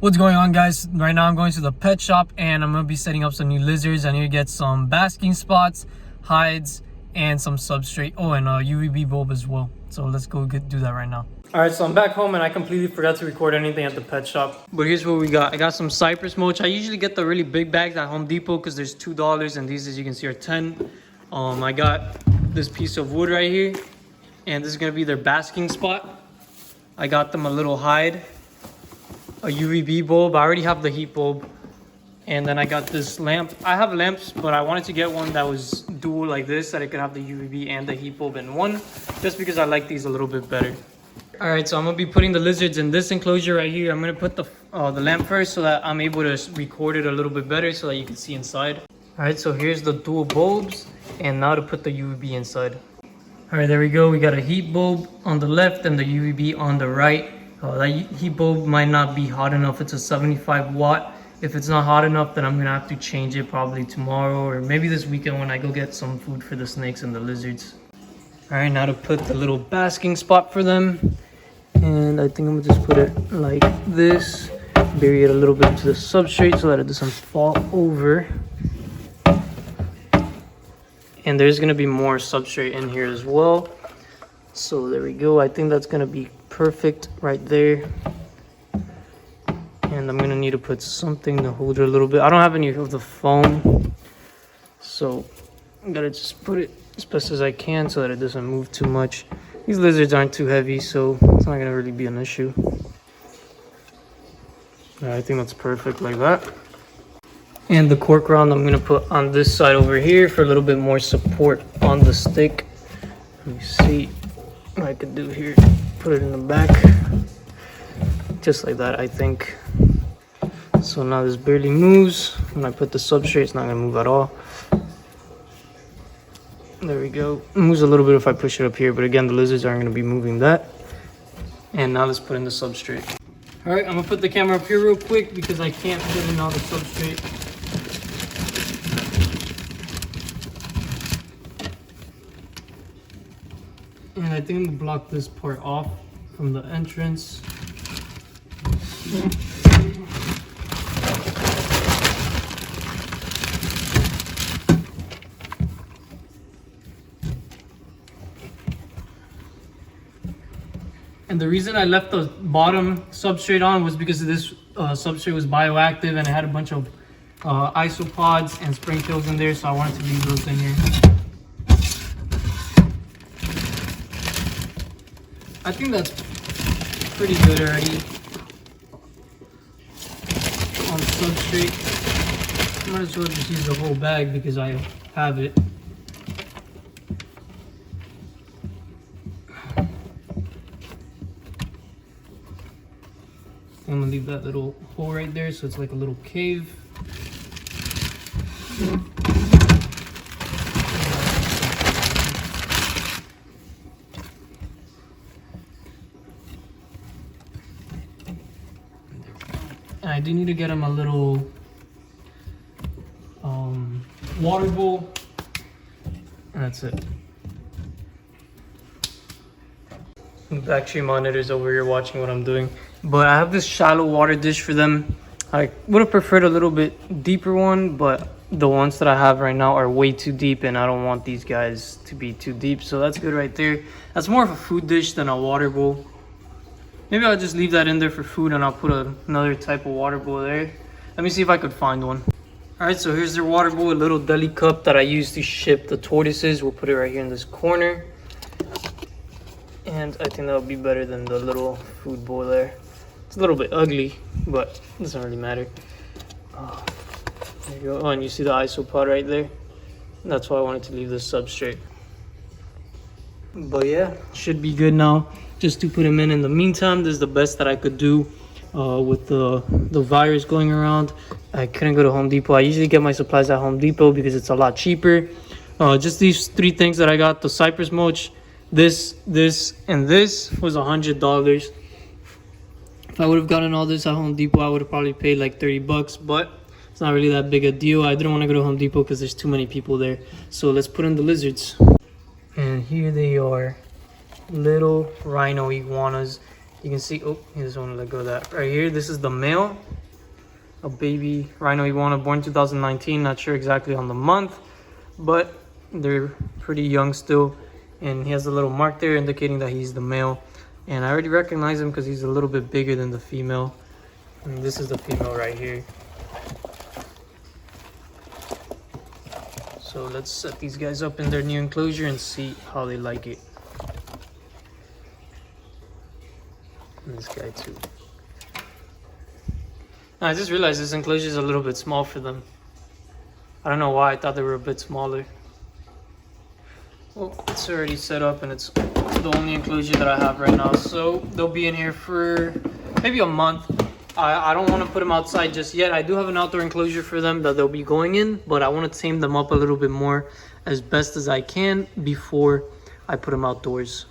What's going on, guys? Right now I'm going to the pet shop and I'm gonna be setting up some new lizards. I need to get some basking spots, hides, and some substrate. Oh, and a UVB bulb as well. So let's go do that right now. All right, so I'm back home and I completely forgot to record anything at the pet shop. But here's what we got. I got some cypress mulch. I usually get the really big bags at Home Depot because there's $2 and these, as you can see, are 10. I got this piece of wood right here and this is gonna be their basking spot. I got them a little hide, a UVB bulb. I already have the heat bulb. And then I got this lamp. I have lamps, but I wanted to get one that was dual like this, that it could have the UVB and the heat bulb in one, just because I like these a little bit better. All right, so I'm gonna be putting the lizards in this enclosure right here. I'm gonna put the lamp first so that I'm able to record it a little bit better so that you can see inside. All right, so here's the dual bulbs, and now to put the UVB inside. All right, there we go. We got a heat bulb on the left and the UVB on the right. That heat bulb might not be hot enough. It's a 75 watt. If it's not hot enough, then I'm gonna have to change it probably tomorrow or maybe this weekend when I go get some food for the snakes and the lizards. All right, now to put the little basking spot for them. And I think I'm gonna just put it like this. Bury it a little bit into the substrate so that it doesn't fall over. And there's gonna be more substrate in here as well. So there we go. I think that's gonna be perfect right there. And I'm gonna need to put something to hold it a little bit. I don't have any of the foam, so I'm gonna just put it as best as I can so that it doesn't move too much. These lizards aren't too heavy, so it's not gonna really be an issue. I think that's perfect like that. And the cork round I'm gonna put on this side over here for a little bit more support on the stick. Let me see what I could do here. Put it in the back, just like that, I think. So now this barely moves. When I put the substrate, it's not gonna move at all. There we go. It moves a little bit if I push it up here, but again, the lizards aren't gonna be moving that. And now let's put in the substrate. All right, I'm gonna put the camera up here real quick because I can't put in all the substrate. And I think I'm gonna block this part off from the entrance. And the reason I left the bottom substrate on was because this substrate was bioactive and it had a bunch of isopods and springtails in there, so I wanted to leave those in here. I think that's pretty good already on substrate. I might as well just use the whole bag because I have it. I'm gonna leave that little hole right there so it's like a little cave. And I do need to get him a little water bowl, and that's it. The back monitors over here watching what I'm doing. But I have this shallow water dish for them. I would have preferred a little bit deeper one, but the ones that I have right now are way too deep and I don't want these guys to be too deep. So that's good right there. That's more of a food dish than a water bowl. Maybe I'll just leave that in there for food and I'll put another type of water bowl there. Let me see if I could find one. All right, so here's their water bowl, a little deli cup that I use to ship the tortoises. We'll put it right here in this corner. And I think that'll be better than the little food bowl there. It's a little bit ugly, but it doesn't really matter. There you go. Oh, and you see the isopod right there? That's why I wanted to leave the substrate. But yeah, should be good now. Just to put him in the meantime, this is the best that I could do with the virus going around. I couldn't go to Home Depot. I usually get my supplies at Home Depot because it's a lot cheaper. Just these three things that I got: the cypress mulch, this, and this was $100. If I would have gotten all this at Home Depot, I would have probably paid like 30 bucks, but it's not really that big a deal. I didn't want to go to Home Depot because there's too many people there. So let's put in the lizards. And here they are, little rhino iguanas. You can see, oh, he doesn't want to let go of that. Right here, this is the male, a baby rhino iguana born 2019. Not sure exactly on the month, but they're pretty young still. And he has a little mark there indicating that he's the male. And I already recognize him because he's a little bit bigger than the female. And this is the female right here. So let's set these guys up in their new enclosure and see how they like it. And this guy too. I just realized this enclosure is a little bit small for them. I don't know why, I thought they were a bit smaller. Well, it's already set up and it's the only enclosure that I have right now. So they'll be in here for maybe a month. I don't want to put them outside just yet. I do have an outdoor enclosure for them that they'll be going in, but I want to tame them up a little bit more as best as I can before I put them outdoors.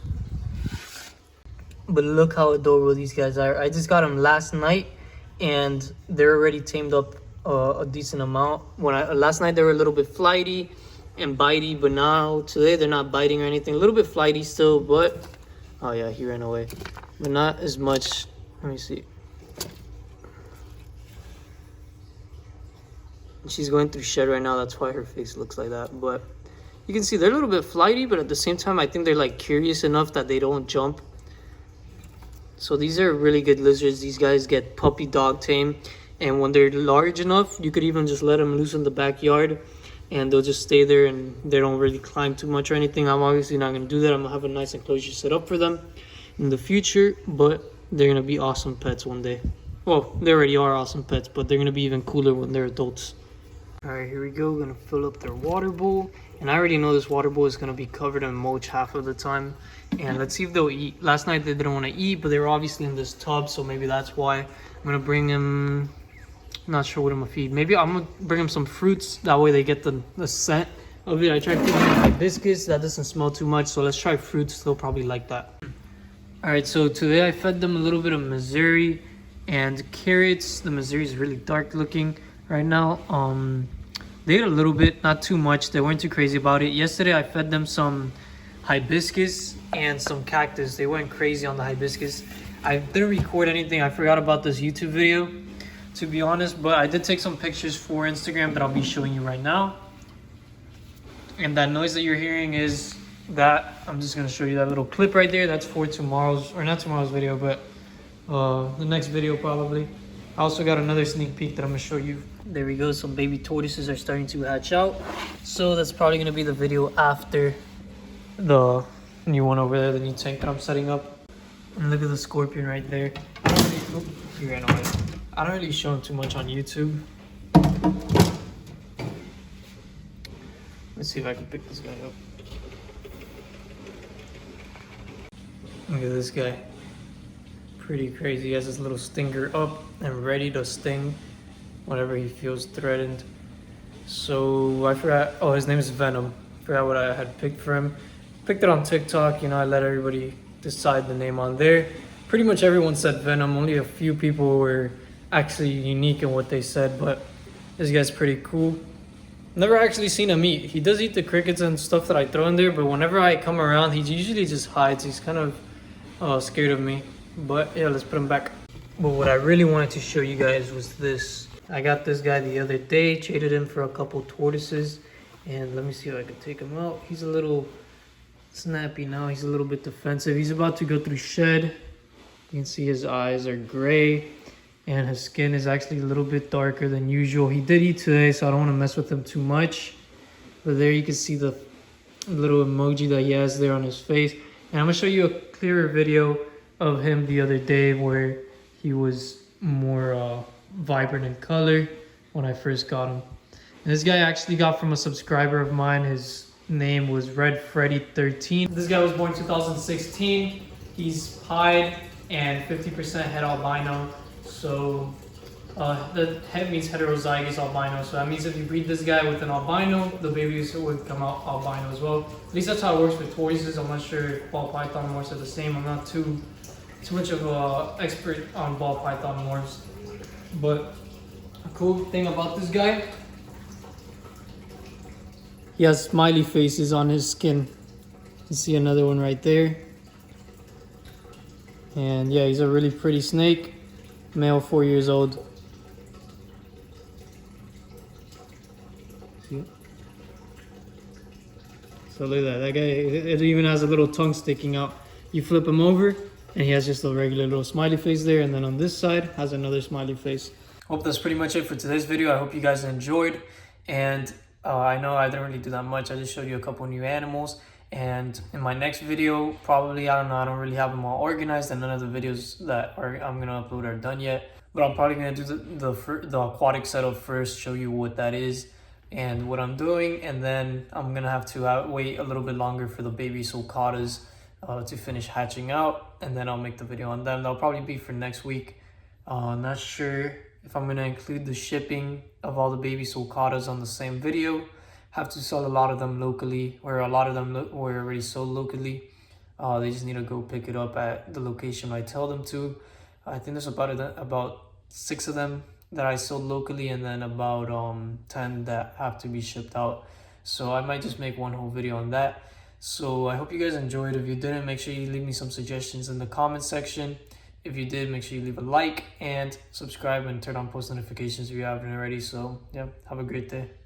But look how adorable these guys are. I just got them last night and they're already tamed up a decent amount. Last night they were a little bit flighty and bitey, but now today they're not biting or anything. A little bit flighty still, but oh yeah, he ran away, but not as much. Let me see. She's going through shed right now, that's why her face looks like that. But you can see they're a little bit flighty, but at the same time I think they're like curious enough that they don't jump. So these are really good lizards. These guys get puppy dog tame, and when they're large enough you could even just let them loose in the backyard and they'll just stay there and they don't really climb too much or anything. I'm obviously not going to do that. I'm going to have a nice enclosure set up for them in the future, but they're going to be awesome pets one day. Well, they already are awesome pets, but they're going to be even cooler when they're adults. All right, here we go. We're going to fill up their water bowl, and I already know this water bowl is going to be covered in mulch half of the time. And let's see if they'll eat. Last night they didn't want to eat, but they were obviously in this tub, so maybe that's why. I'm going to bring them, not sure what I'm going to feed. Maybe I'm going to bring them some fruits, that way they get the scent of it. I tried feeding them hibiscus, that doesn't smell too much, so let's try fruits. They'll probably like that. All right, so today I fed them a little bit of Missouri and carrots. The Missouri is really dark looking right now. They ate a little bit, not too much. They weren't too crazy about it. Yesterday I fed them some hibiscus and some cactus. They went crazy on the hibiscus. I didn't record anything. I forgot about this YouTube video, to be honest, but I did take some pictures for Instagram that I'll be showing you right now. And that noise that you're hearing is that, I'm just going to show you that little clip right there. That's for tomorrow's, or not tomorrow's video, but the next video probably. I also got another sneak peek that I'm going to show you. There we go, some baby tortoises are starting to hatch out. So that's probably going to be the video after the new one over there, the new tank that I'm setting up. And look at the scorpion right there. He ran away. I don't really show him too much on YouTube. Let's see if I can pick this guy up. Look at this guy. Pretty crazy. He has his little stinger up and ready to sting whenever he feels threatened. So I forgot, oh, his name is Venom. Forgot what I had picked for him. Picked it on TikTok, you know, I let everybody decide the name on there. Pretty much everyone said Venom. Only a few people were actually unique in what they said, but this guy's pretty cool. Never actually seen him eat. He does eat the crickets and stuff that I throw in there, but whenever I come around, he usually just hides. He's kind of scared of me. But yeah, let's put him back. But what I really wanted to show you guys was this. I got this guy the other day, traded him for a couple tortoises, and let me see if I can take him out. He's a little snappy now. He's a little bit defensive. He's about to go through shed. You can see his eyes are gray, and his skin is actually a little bit darker than usual. He did eat today, so I don't want to mess with him too much. But there you can see the little emoji that he has there on his face. And I'm going to show you a clearer video of him the other day where he was more vibrant in color when I first got him. And this guy I actually got from a subscriber of mine. His name was Red Freddy 13. This guy was born 2016. He's pied and 50% het albino. So the het means heterozygous albino. So that means if you breed this guy with an albino, the babies would come out albino as well. At least that's how it works with tortoises. I'm not sure if ball python morphs are the same. I'm not too much of an expert on ball python morphs. But a cool thing about this guy, he has smiley faces on his skin. You see another one right there. And yeah, he's a really pretty snake. Male, 4 years old. See it? So look at that. That guy, it even has a little tongue sticking out. You flip him over, and he has just a regular little smiley face there. And then on this side, has another smiley face. Hope that's pretty much it for today's video. I hope you guys enjoyed. And I know I didn't really do that much. I just showed you a couple new animals. And in my next video, probably, I don't know, I don't really have them all organized. And none of the videos that I'm going to upload are done yet. But I'm probably going to do the aquatic setup first, show you what that is and what I'm doing, and then I'm gonna have to wait a little bit longer for the baby sulcatas to finish hatching out, and then I'll make the video on them. That'll probably be for next week. Not sure if I'm gonna include the shipping of all the baby sulcatas on the same video. Have to sell a lot of them locally, or a lot of them were already sold locally. They just need to go pick it up at the location I tell them to. I think there's about 6 of them that I sold locally, and then about 10 that have to be shipped out. So I might just make one whole video on that. So I hope you guys enjoyed. If you didn't, make sure you leave me some suggestions in the comment section. If you did, make sure you leave a like and subscribe and turn on post notifications if you haven't already. So yeah, have a great day.